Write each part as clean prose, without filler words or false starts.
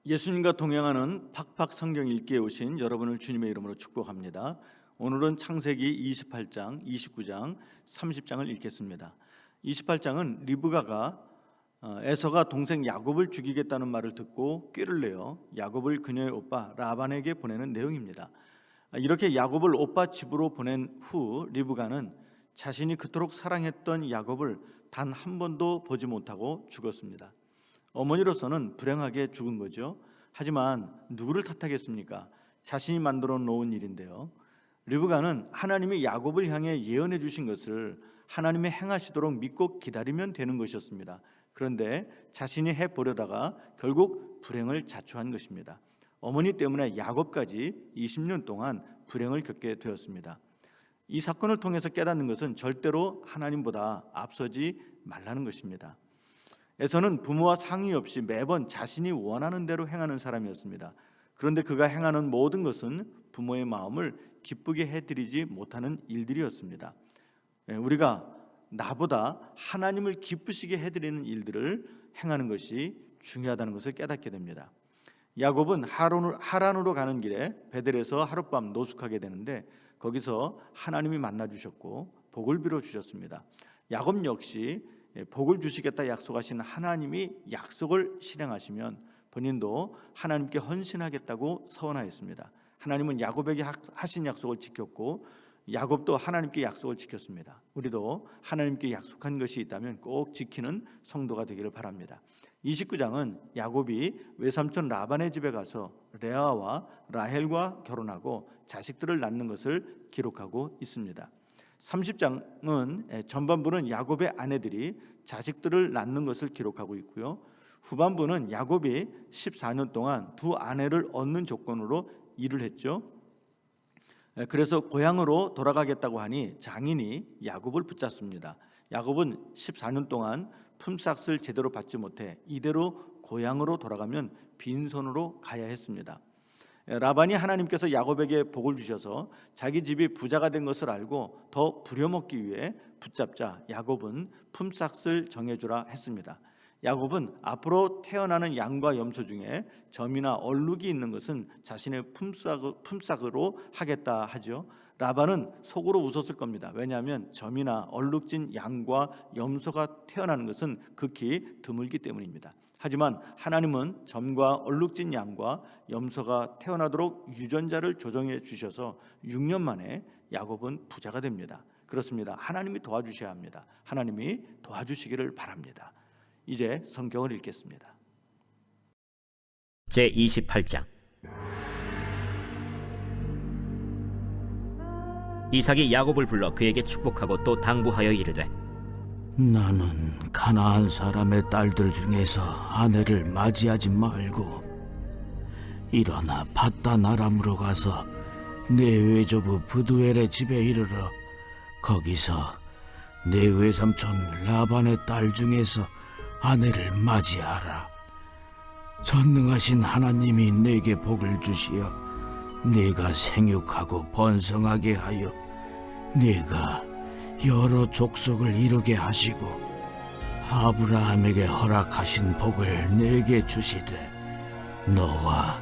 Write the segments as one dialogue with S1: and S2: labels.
S1: 예수님과 동행하는 팍팍 성경 읽기에 오신 여러분을 주님의 이름으로 축복합니다. 오늘은 창세기 28장, 29장, 30장을 읽겠습니다. 28장은 리브가가 에서가 동생 야곱을 죽이겠다는 말을 듣고 꾀를 내어 야곱을 그녀의 오빠 라반에게 보내는 내용입니다. 이렇게 야곱을 오빠 집으로 보낸 후 리브가는 자신이 그토록 사랑했던 야곱을 단 한 번도 보지 못하고 죽었습니다. 어머니로서는 불행하게 죽은 거죠. 하지만 누구를 탓하겠습니까? 자신이 만들어 놓은 일인데요. 리브가는 하나님이 야곱을 향해 예언해 주신 것을 하나님이 행하시도록 믿고 기다리면 되는 것이었습니다. 그런데 자신이 해보려다가 결국 불행을 자초한 것입니다. 어머니 때문에 야곱까지 20년 동안 불행을 겪게 되었습니다. 이 사건을 통해서 깨닫는 것은 절대로 하나님보다 앞서지 말라는 것입니다. 에서는 부모와 상의 없이 매번 자신이 원하는 대로 행하는 사람이었습니다. 그런데 그가 행하는 모든 것은 부모의 마음을 기쁘게 해드리지 못하는 일들이었습니다. 우리가 나보다 하나님을 기쁘시게 해드리는 일들을 행하는 것이 중요하다는 것을 깨닫게 됩니다. 야곱은 하란으로 가는 길에 베델에서 하룻밤 노숙하게 되는데 거기서 하나님이 만나주셨고 복을 빌어주셨습니다. 야곱 역시 복을 주시겠다 약속하신 하나님이 약속을 실행하시면 본인도 하나님께 헌신하겠다고 서원하였습니다. 하나님은 야곱에게 하신 약속을 지켰고 야곱도 하나님께 약속을 지켰습니다. 우리도 하나님께 약속한 것이 있다면 꼭 지키는 성도가 되기를 바랍니다. 29장은 야곱이 외삼촌 라반의 집에 가서 레아와 라헬과 결혼하고 자식들을 낳는 것을 기록하고 있습니다. 30장은 전반부는 야곱의 아내들이 자식들을 낳는 것을 기록하고 있고요. 후반부는 야곱이 14년 동안 두 아내를 얻는 조건으로 일을 했죠. 그래서 고향으로 돌아가겠다고 하니 장인이 야곱을 붙잡습니다. 야곱은 14년 동안 품삯을 제대로 받지 못해 이대로 고향으로 돌아가면 빈손으로 가야 했습니다. 라반이 하나님께서 야곱에게 복을 주셔서 자기 집이 부자가 된 것을 알고 더 부려먹기 위해 붙잡자 야곱은 품삯을 정해주라 했습니다. 야곱은 앞으로 태어나는 양과 염소 중에 점이나 얼룩이 있는 것은 자신의 품삯으로 하겠다 하죠. 라반은 속으로 웃었을 겁니다. 왜냐하면 점이나 얼룩진 양과 염소가 태어나는 것은 극히 드물기 때문입니다. 하지만 하나님은 점과 얼룩진 양과 염소가 태어나도록 유전자를 조정해 주셔서 6년 만에 야곱은 부자가 됩니다. 그렇습니다. 하나님이 도와주셔야 합니다. 하나님이 도와주시기를 바랍니다. 이제 성경을 읽겠습니다.
S2: 제28장 이삭이 야곱을 불러 그에게 축복하고 또 당부하여 이르되
S3: 나는 가나안 사람의 딸들 중에서 아내를 맞이하지 말고 일어나 밧단 아람으로 가서 내 외조부 브두엘의 집에 이르러 거기서 내 외삼촌 라반의 딸 중에서 아내를 맞이하라. 전능하신 하나님이 내게 복을 주시어 네가 생육하고 번성하게 하여 네가 여러 족속을 이루게 하시고 아브라함에게 허락하신 복을 내게 주시되 너와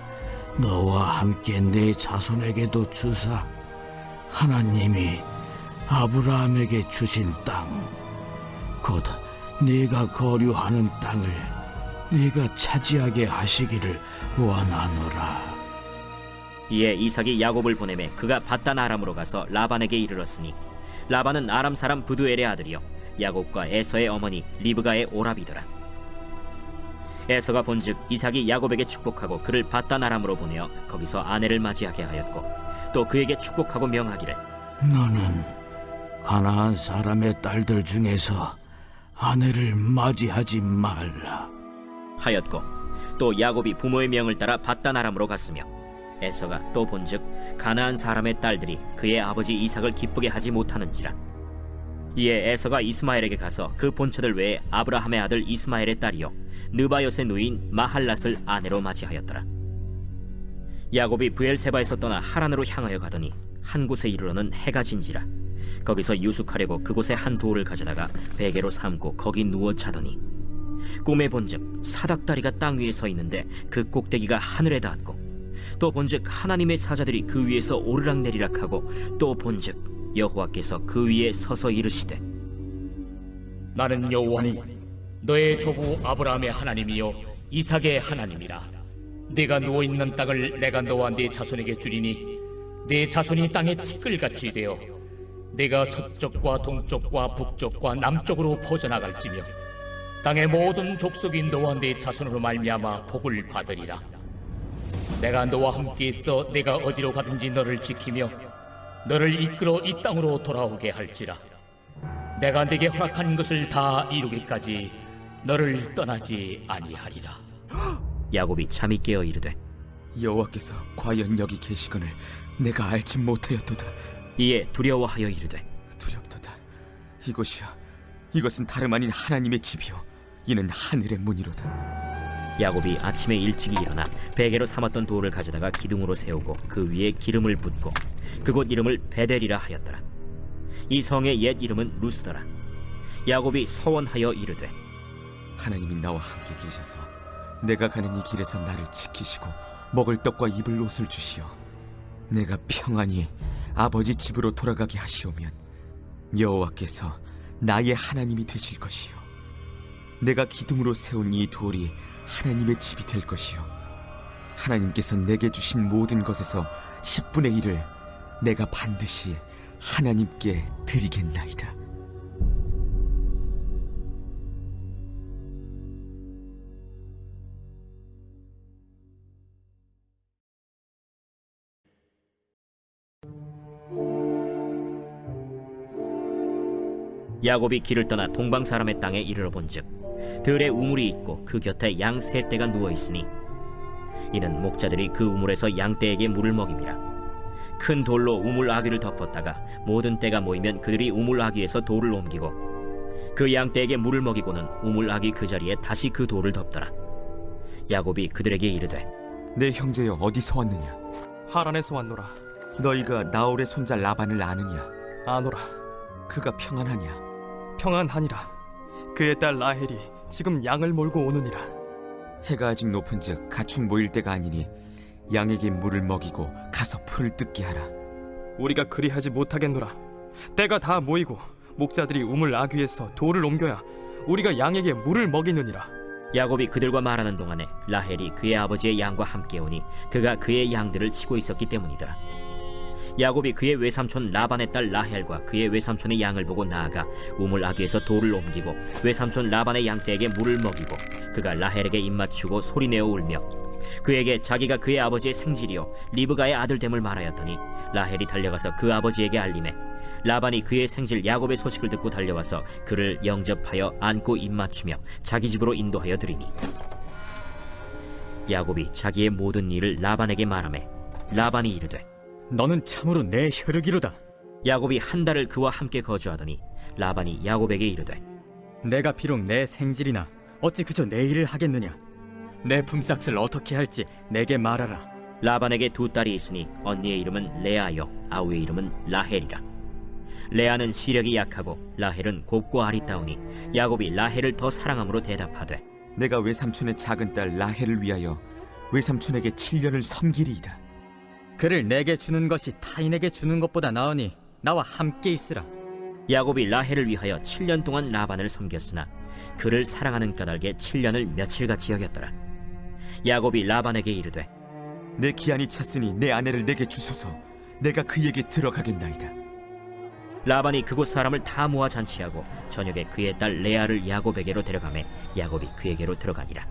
S3: 함께 내 자손에게도 주사 하나님이 아브라함에게 주신 땅 곧 네가 거류하는 땅을 네가 차지하게 하시기를 원하노라.
S2: 이에 이삭이 야곱을 보내매 그가 밧단 아람으로 가서 라반에게 이르렀으니 라반은 아람 사람 브두엘의 아들이요 야곱과 에서의 어머니 리브가의 오라비더라. 에서가 본즉 이삭이 야곱에게 축복하고 그를 밧단 아람으로 보내어 거기서 아내를 맞이하게 하였고 또 그에게 축복하고 명하기를
S3: 너는 가나안 사람의 딸들 중에서 아내를 맞이하지 말라
S2: 하였고 또 야곱이 부모의 명을 따라 밧단 아람으로 갔으며 에서가 또 본즉 가나안 사람의 딸들이 그의 아버지 이삭을 기쁘게 하지 못하는지라. 이에 에서가 이스마엘에게 가서 그 본처들 외에 아브라함의 아들 이스마엘의 딸이요 느바요의 누인 마할랏을 아내로 맞이하였더라. 야곱이 브엘세바에서 떠나 하란으로 향하여 가더니 한 곳에 이르러는 해가 진지라. 거기서 유숙하려고 그곳에 한 돌을 가져다가 베개로 삼고 거기 누워 자더니 꿈에 본즉 사닥다리가 땅 위에 서 있는데 그 꼭대기가 하늘에 닿았고, 또 본즉 하나님의 사자들이 그 위에서 오르락내리락하고, 또 본즉 여호와께서 그 위에 서서 이르시되,
S4: 나는 여호와니 너의 조부 아브라함의 하나님이요 이삭의 하나님이라. 네가 누워있는 땅을 내가 너와 네 자손에게 주리니 네 자손이 땅에 티끌같이 되어 네가 서쪽과 동쪽과 북쪽과 남쪽으로 퍼져나갈지며 땅의 모든 족속이 너와 네 자손으로 말미암아 복을 받으리라. 내가 너와 함께 있어 내가 어디로 가든지 너를 지키며 너를 이끌어 이 땅으로 돌아오게 할지라. 내가 네게 허락한 것을 다 이루기까지 너를 떠나지 아니하리라.
S2: 야곱이 잠이 깨어 이르되,
S5: 여호와께서 과연 여기 계시거늘 내가 알지 못하였도다.
S2: 이에 두려워하여 이르되,
S5: 두렵도다. 이곳이여, 이것은 다름 아닌 하나님의 집이요 이는 하늘의 문이로다.
S2: 야곱이 아침에 일찍이 일어나 베개로 삼았던 돌을 가져다가 기둥으로 세우고 그 위에 기름을 붓고 그곳 이름을 베델이라 하였더라. 이 성의 옛 이름은 루스더라. 야곱이 서원하여 이르되,
S5: 하나님이 나와 함께 계셔서 내가 가는 이 길에서 나를 지키시고 먹을 떡과 입을 옷을 주시어 내가 평안히 아버지 집으로 돌아가게 하시오면 여호와께서 나의 하나님이 되실 것이요 내가 기둥으로 세운 이 돌이 하나님의 집이 될 것이요 하나님께서 내게 주신 모든 것에서 10분의 1을 내가 반드시 하나님께 드리겠나이다.
S2: 야곱이 길을 떠나 동방 사람의 땅에 이르러 본즉 들에 우물이 있고 그 곁에 양 세 떼가 누워 있으니 이는 목자들이 그 우물에서 양 떼에게 물을 먹임이라. 큰 돌로 우물 아귀를 덮었다가 모든 떼가 모이면 그들이 우물 아귀에서 돌을 옮기고 그 양 떼에게 물을 먹이고는 우물 아귀 그 자리에 다시 그 돌을 덮더라. 야곱이 그들에게 이르되,
S5: 내 형제여 어디서 왔느냐?
S6: 하란에서 왔노라.
S5: 너희가 나홀의 손자 라반을 아느냐?
S6: 아노라.
S5: 그가 평안하냐?
S6: 평안하니라. 그의 딸 라헬이 지금 양을 몰고 오느니라.
S5: 해가 아직 높은즉 가축 모일 때가 아니니 양에게 물을 먹이고 가서 풀을 뜯게 하라.
S6: 우리가 그리하지 못하겠노라. 때가 다 모이고 목자들이 우물 아귀에서 돌을 옮겨야 우리가 양에게 물을 먹이느니라.
S2: 야곱이 그들과 말하는 동안에 라헬이 그의 아버지의 양과 함께 오니 그가 그의 양들을 치고 있었기 때문이더라. 야곱이 그의 외삼촌 라반의 딸 라헬과 그의 외삼촌의 양을 보고 나아가 우물 아귀에서 돌을 옮기고 외삼촌 라반의 양떼에게 물을 먹이고 그가 라헬에게 입맞추고 소리내어 울며 그에게 자기가 그의 아버지의 생질이요 리브가의 아들됨을 말하였더니 라헬이 달려가서 그 아버지에게 알림해 라반이 그의 생질 야곱의 소식을 듣고 달려와서 그를 영접하여 안고 입맞추며 자기 집으로 인도하여 드리니 야곱이 자기의 모든 일을 라반에게 말하매 라반이 이르되,
S7: 너는 참으로 내 혈육이로다.
S2: 야곱이 한 달을 그와 함께 거주하더니 라반이 야곱에게 이르되,
S7: 내가 비록 내 생질이나 어찌 그저 내 일을 하겠느냐. 내 품삯을 어떻게 할지 내게 말하라.
S2: 라반에게 두 딸이 있으니 언니의 이름은 레아요 아우의 이름은 라헬이라. 레아는 시력이 약하고 라헬은 곱고 아리따우니 야곱이 라헬을 더 사랑함으로 대답하되,
S5: 내가 외삼촌의 작은 딸 라헬을 위하여 외삼촌에게 7년을 섬기리이다.
S7: 그를 내게 주는 것이 타인에게 주는 것보다 나으니 나와 함께 있으라.
S2: 야곱이 라헬을 위하여 7년 동안 라반을 섬겼으나 그를 사랑하는 까닭에 7년을 며칠같이 여겼더라. 야곱이 라반에게 이르되,
S5: 내 기한이 찼으니 내 아내를 내게 주소서. 내가 그에게 들어가겠나이다.
S2: 라반이 그곳 사람을 다 모아 잔치하고 저녁에 그의 딸 레아를 야곱에게로 데려가매 야곱이 그에게로 들어가니라.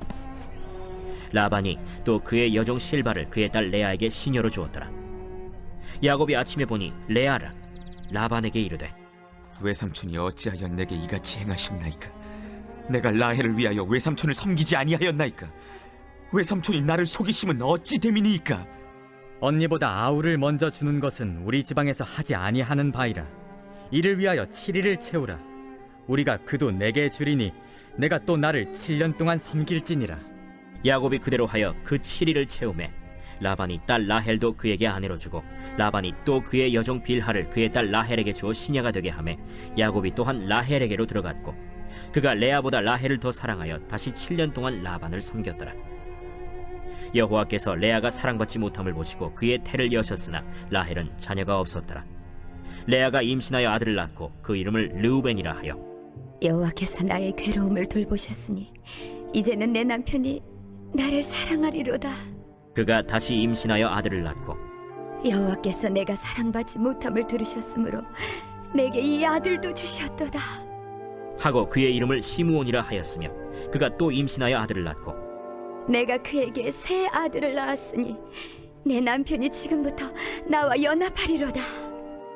S2: 라반이 또 그의 여종 실바를 그의 딸 레아에게 시녀로 주었더라. 야곱이 아침에 보니 레아라. 라반에게 이르되,
S5: 외삼촌이 어찌하여 내게 이같이 행하셨나이까? 내가 라헬을 위하여 외삼촌을 섬기지 아니하였나이까? 외삼촌이 나를 속이심은 어찌 됨이니이까?
S7: 언니보다 아우를 먼저 주는 것은 우리 지방에서 하지 아니하는 바이라. 이를 위하여 7일을 채우라. 우리가 그도 내게 주리니 내가 또 나를 7년 동안 섬길지니라.
S2: 야곱이 그대로 하여 그 7일을 채우매 라반이 딸 라헬도 그에게 아내로 주고 라반이 또 그의 여종 빌하를 그의 딸 라헬에게 주어 시녀가 되게 하매 야곱이 또한 라헬에게로 들어갔고 그가 레아보다 라헬을 더 사랑하여 다시 7년 동안 라반을 섬겼더라. 여호와께서 레아가 사랑받지 못함을 보시고 그의 태를 여셨으나 라헬은 자녀가 없었더라. 레아가 임신하여 아들을 낳고 그 이름을 르우벤이라 하여
S8: 여호와께서 나의 괴로움을 돌보셨으니 이제는 내 남편이 나를 사랑하리로다.
S2: 그가 다시 임신하여 아들을 낳고
S8: 여호와께서 내가 사랑받지 못함을 들으셨으므로 내게 이 아들도 주셨도다.
S2: 하고 그의 이름을 시므온이라 하였으며 그가 또 임신하여 아들을 낳고
S8: 내가 그에게 새 아들을 낳았으니 내 남편이 지금부터 나와 연합하리로다.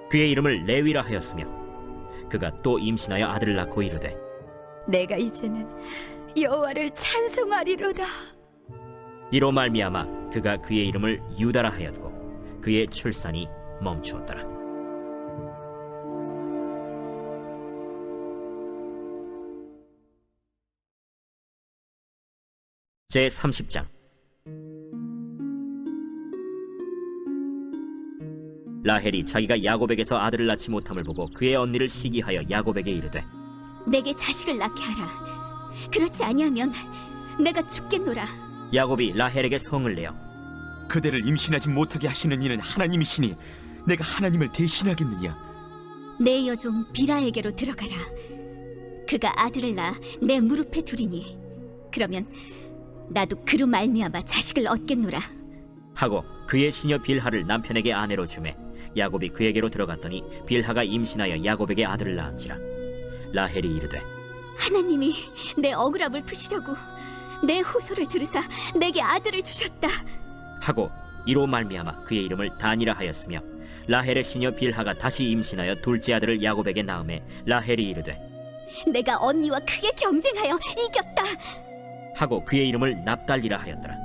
S2: 그의 이름을 레위라 하였으며 그가 또 임신하여 아들을 낳고 이르되
S8: 내가 이제는 여호와를 찬송하리로다.
S2: 이로 말미암아 그가 그의 이름을 유다라 하였고 그의 출산이 멈추었더라. 제 30장. 라헬이 자기가 야곱에게서 아들을 낳지 못함을 보고 그의 언니를 시기하여 야곱에게 이르되
S9: 내게 자식을 낳게 하라. 그렇지 아니하면 내가 죽겠노라.
S2: 야곱이 라헬에게 성을 내어
S5: 그대를 임신하지 못하게 하시는 이는 하나님이시니 내가 하나님을 대신하겠느냐?
S9: 내 여종 비라에게로 들어가라. 그가 아들을 낳아 내 무릎에 두리니 그러면 나도 그로 말미암아 자식을 얻겠노라.
S2: 하고 그의 시녀 빌하를 남편에게 아내로 주매 야곱이 그에게로 들어갔더니 빌하가 임신하여 야곱에게 아들을 낳은지라. 라헬이 이르되
S9: 하나님이 내 억울함을 푸시려고 내 호소를 들으사 내게 아들을 주셨다.
S2: 하고 이로 말미암아 그의 이름을 단이라 하였으며 라헬의 시녀 빌하가 다시 임신하여 둘째 아들을 야곱에게 낳음에 라헬이 이르되
S9: 내가 언니와 크게 경쟁하여 이겼다.
S2: 하고 그의 이름을 납달리라 하였더라.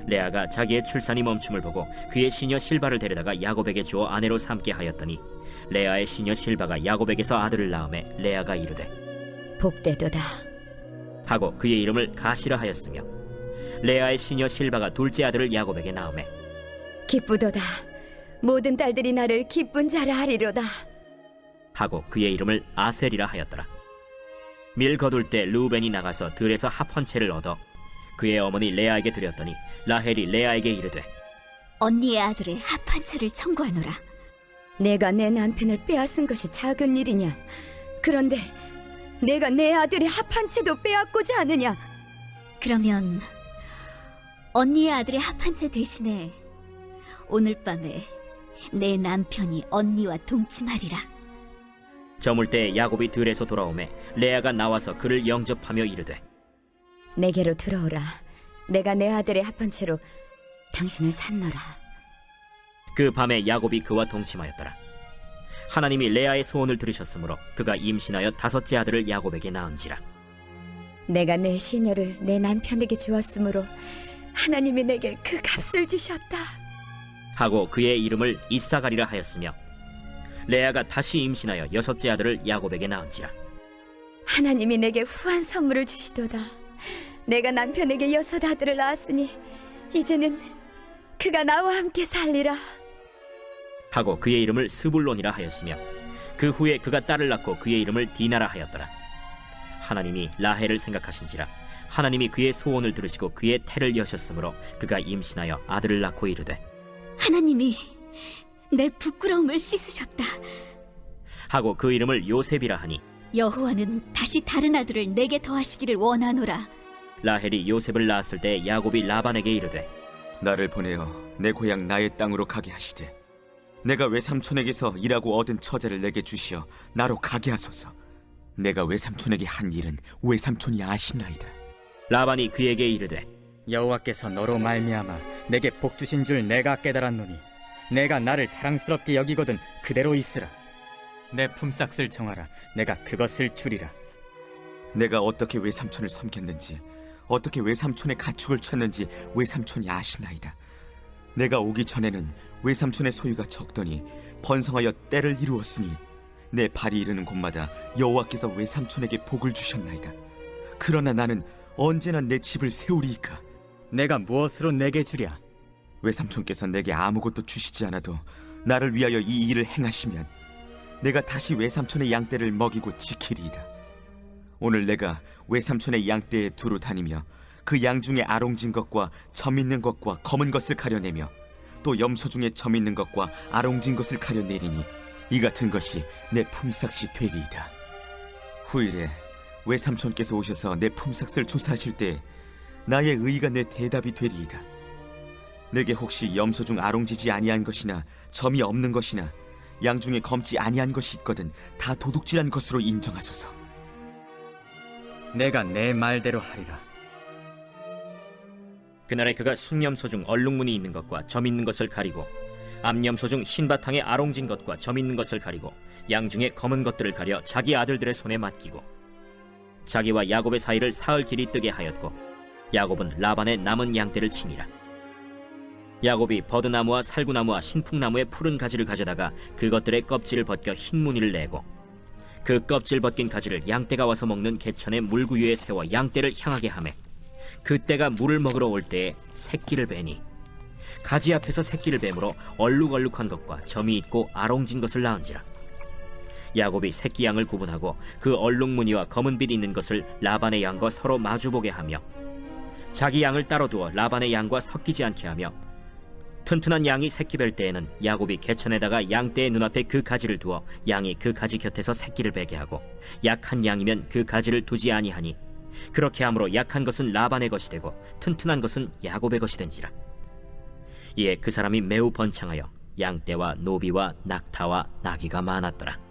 S2: 레아가 자기의 출산이 멈춤을 보고 그의 시녀 실바를 데려다가 야곱에게 주어 아내로 삼게 하였더니 레아의 시녀 실바가 야곱에게서 아들을 낳음에 레아가 이르되
S8: 복되도다.
S2: 하고 그의 이름을 가시라 하였으며 레아의 시녀 실바가 둘째 아들을 야곱에게 낳음에
S8: 기쁘도다. 모든 딸들이 나를 기쁜 자라 하리로다.
S2: 하고 그의 이름을 아셀이라 하였더라. 밀 거둘 때 르우벤이 나가서 들에서 합 한 채를 얻어 그의 어머니 레아에게 드렸더니 라헬이 레아에게 이르되
S9: 언니의 아들의 합 한 채를 청구하노라.
S8: 내가 내 남편을 빼앗은 것이 작은 일이냐? 그런데 내가 내 아들의 합 한 채도 빼앗고자 하느냐?
S9: 그러면 언니의 아들의 합 한 채 대신에 오늘 밤에 내 남편이 언니와 동침하리라.
S2: 저물 때 야곱이 들에서 돌아오매 레아가 나와서 그를 영접하며 이르되
S8: 내게로 들어오라. 내가 내 아들의 합 한 채로 당신을 산노라.
S2: 그 밤에 야곱이 그와 동침하였더라. 하나님이 레아의 소원을 들으셨으므로 그가 임신하여 다섯째 아들을 야곱에게 낳은지라.
S8: 내가 내 시녀를 내 남편에게 주었으므로 하나님이 내게 그 값을 주셨다.
S2: 하고 그의 이름을 이사가리라 하였으며 레아가 다시 임신하여 여섯째 아들을 야곱에게 낳은지라.
S8: 하나님이 내게 후한 선물을 주시도다. 내가 남편에게 여섯 아들을 낳았으니 이제는 그가 나와 함께 살리라.
S2: 하고 그의 이름을 스불론이라 하였으며 그 후에 그가 딸을 낳고 그의 이름을 디나라 하였더라. 하나님이 라헬을 생각하신지라 하나님이 그의 소원을 들으시고 그의 태를 여셨으므로 그가 임신하여 아들을 낳고 이르되
S9: 하나님이 내 부끄러움을 씻으셨다.
S2: 하고 그 이름을 요셉이라 하니
S9: 여호와는 다시 다른 아들을 내게 더하시기를 원하노라.
S2: 라헬이 요셉을 낳았을 때 야곱이 라반에게 이르되
S5: 나를 보내어 내 고향 나의 땅으로 가게 하시되 내가 외삼촌에게서 일하고 얻은 처자를 내게 주시어 나로 가게 하소서. 내가 외삼촌에게 한 일은 외삼촌이 아시나이다.
S2: 라반이 그에게 이르되
S7: 여호와께서 너로 말미암아 내게 복 주신 줄 내가 깨달았노니 내가 나를 사랑스럽게 여기거든 그대로 있으라. 내 품삯을 정하라. 내가 그것을 주리라.
S5: 내가 어떻게 외삼촌을 섬겼는지 어떻게 외삼촌의 가축을 쳤는지 외삼촌이 아시나이다. 내가 오기 전에는 외삼촌의 소유가 적더니 번성하여 때를 이루었으니 내 발이 이르는 곳마다 여호와께서 외삼촌에게 복을 주셨나이다. 그러나 나는 언제나 내 집을 세우리이까.
S7: 내가 무엇으로 내게 주랴?
S5: 외삼촌께서 내게 아무것도 주시지 않아도 나를 위하여 이 일을 행하시면 내가 다시 외삼촌의 양떼를 먹이고 지키리이다. 오늘 내가 외삼촌의 양떼에 두루 다니며 그 양 중에 아롱진 것과 점 있는 것과 검은 것을 가려내며 또 염소 중에 점 있는 것과 아롱진 것을 가려내리니 이 같은 것이 내 품삯이 되리이다. 후일에 외삼촌께서 오셔서 내 품삯을 조사하실 때 나의 의의가 내 대답이 되리이다. 내게 혹시 염소 중 아롱지지 아니한 것이나 점이 없는 것이나 양 중에 검지 아니한 것이 있거든 다 도둑질한 것으로 인정하소서.
S7: 내가 내 말대로 하리라.
S2: 그날에 그가 숭염소 중 얼룩무늬 있는 것과 점 있는 것을 가리고 암염소 중 흰 바탕에 아롱진 것과 점 있는 것을 가리고 양 중에 검은 것들을 가려 자기 아들들의 손에 맡기고 자기와 야곱의 사이를 사흘 길이 뜨게 하였고 야곱은 라반의 남은 양떼를 치니라. 야곱이 버드나무와 살구나무와 신풍나무의 푸른 가지를 가져다가 그것들의 껍질을 벗겨 흰 무늬를 내고 그 껍질 벗긴 가지를 양떼가 와서 먹는 개천의 물구유에 세워 양떼를 향하게 하매 그때가 물을 먹으러 올 때에 새끼를 베니 가지 앞에서 새끼를 뱀으로 얼룩얼룩한 것과 점이 있고 아롱진 것을 낳은지라. 야곱이 새끼 양을 구분하고 그 얼룩무늬와 검은빛 있는 것을 라반의 양과 서로 마주보게 하며 자기 양을 따로 두어 라반의 양과 섞이지 않게 하며 튼튼한 양이 새끼 뵐 때에는 야곱이 개천에다가 양떼의 눈앞에 그 가지를 두어 양이 그 가지 곁에서 새끼를 베게 하고 약한 양이면 그 가지를 두지 아니하니 그렇게 함으로 약한 것은 라반의 것이 되고 튼튼한 것은 야곱의 것이 된지라. 이에 그 사람이 매우 번창하여 양떼와 노비와 낙타와 나귀가 많았더라.